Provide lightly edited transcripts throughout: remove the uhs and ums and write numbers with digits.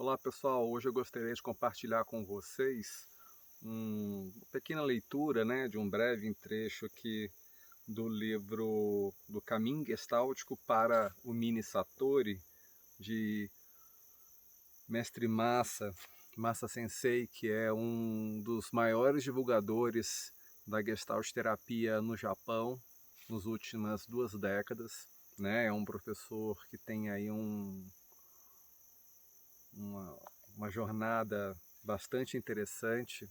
Olá pessoal, hoje eu gostaria de compartilhar com vocês uma pequena leitura, de um breve trecho aqui do livro do Caminho Gestáltico para o Mini Satori, de Mestre Masa Sensei, que é um dos maiores divulgadores da Gestalt terapia no Japão nas últimas 2 décadas. É um professor que tem aí uma jornada bastante interessante,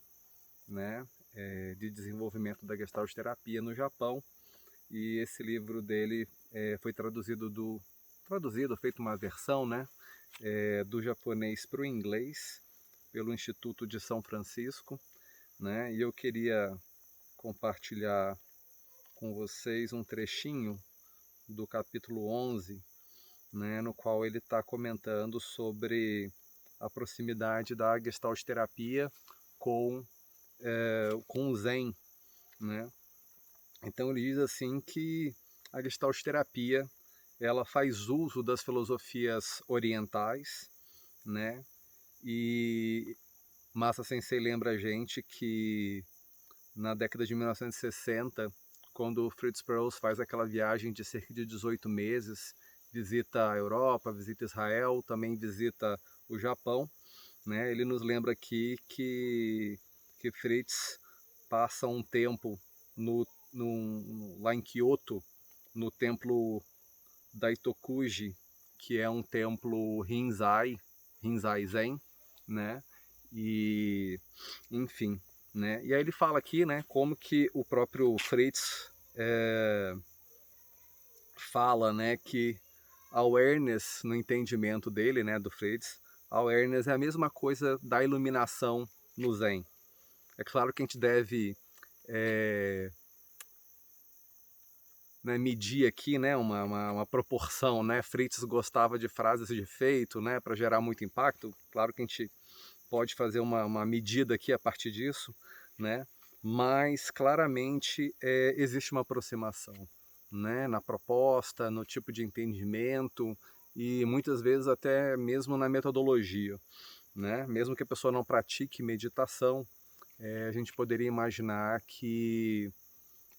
de desenvolvimento da Gestalt terapia no Japão. E esse livro dele foi feito uma versão, do japonês para o inglês pelo Instituto de São Francisco, e eu queria compartilhar com vocês um trechinho do capítulo 11, no qual ele está comentando sobre a proximidade da Gestalt terapia com o Zen, Então ele diz assim que a Gestalt terapia ela faz uso das filosofias orientais, E Masa Sensei lembra a gente que na década de 1960, quando o Fritz Perls faz aquela viagem de cerca de 18 meses, visita a Europa, visita Israel, também visita o Japão, ele nos lembra aqui que Fritz passa um tempo lá em Kyoto, no templo Daitokuji, que é um templo Rinzai Zen, E, enfim, E aí ele fala aqui, como que o próprio Fritz fala, que awareness, no entendimento dele, do Fritz, awareness é a mesma coisa da iluminação no Zen. É claro que a gente deve medir aqui, uma proporção, Fritz gostava de frases de efeito, para gerar muito impacto. Claro que a gente pode fazer uma medida aqui a partir disso, mas claramente existe uma aproximação, na proposta, no tipo de entendimento e muitas vezes até mesmo na metodologia, Mesmo que a pessoa não pratique meditação, a gente poderia imaginar que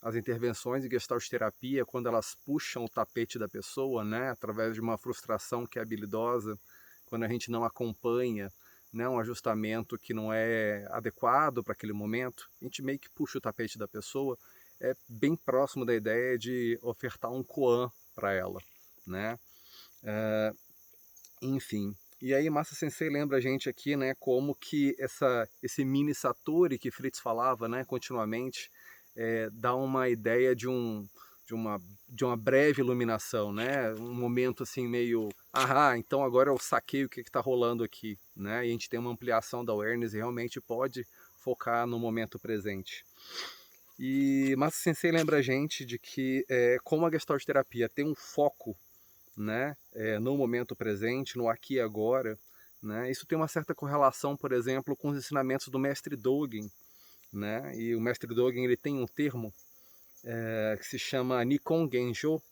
as intervenções de Gestalt terapia, quando elas puxam o tapete da pessoa, através de uma frustração que é habilidosa, quando a gente não acompanha, um ajustamento que não é adequado para aquele momento, a gente meio que puxa o tapete da pessoa, é bem próximo da ideia de ofertar um koan para ela, Enfim, e aí Masa Sensei lembra a gente aqui, como que esse mini Satori que Fritz falava, continuamente, dá uma ideia de uma breve iluminação, um momento assim meio, então agora eu saquei o que está rolando aqui, E a gente tem uma ampliação da awareness e realmente pode focar no momento presente. E Masa Sensei lembra a gente de que como a Gestalt terapia tem um foco, no momento presente, no aqui e agora, isso tem uma certa correlação, por exemplo, com os ensinamentos do Mestre Dogen, E o Mestre Dogen ele tem um termo que se chama Nikon Genjo,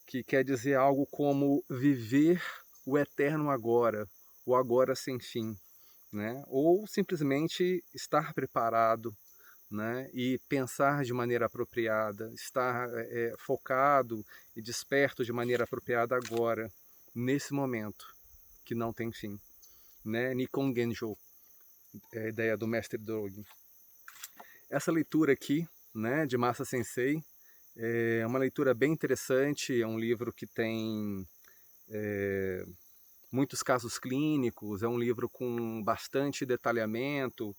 que quer dizer algo como viver o eterno agora, o agora sem fim, Ou simplesmente estar preparado, e pensar de maneira apropriada, estar focado e desperto de maneira apropriada agora, nesse momento que não tem fim, Nikon Genjo, é a ideia do Mestre Dogen. Essa leitura aqui, de Masa Sensei, é uma leitura bem interessante, é um livro que tem muitos casos clínicos, é um livro com bastante detalhamento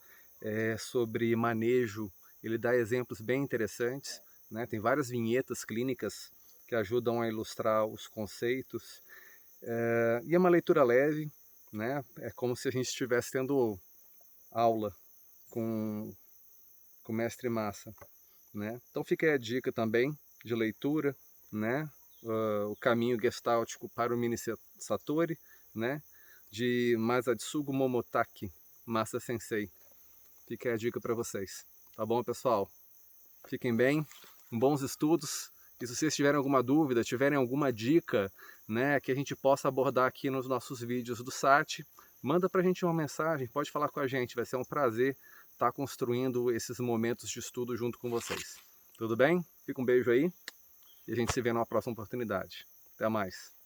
sobre manejo, ele dá exemplos bem interessantes, tem várias vinhetas clínicas que ajudam a ilustrar os conceitos, e é uma leitura leve, é como se a gente estivesse tendo aula com o Mestre Masa, Então fica aí a dica também de leitura, o Caminho Gestáltico para o Mini Satori, de Masatsugu Momotaki, Masa Sensei. Fica aí a dica para vocês. Tá bom, pessoal? Fiquem bem, bons estudos. E se vocês tiverem alguma dúvida, tiverem alguma dica, que a gente possa abordar aqui nos nossos vídeos do site, manda pra gente uma mensagem, pode falar com a gente, vai ser um prazer estar construindo esses momentos de estudo junto com vocês. Tudo bem? Fica um beijo aí e a gente se vê numa próxima oportunidade. Até mais!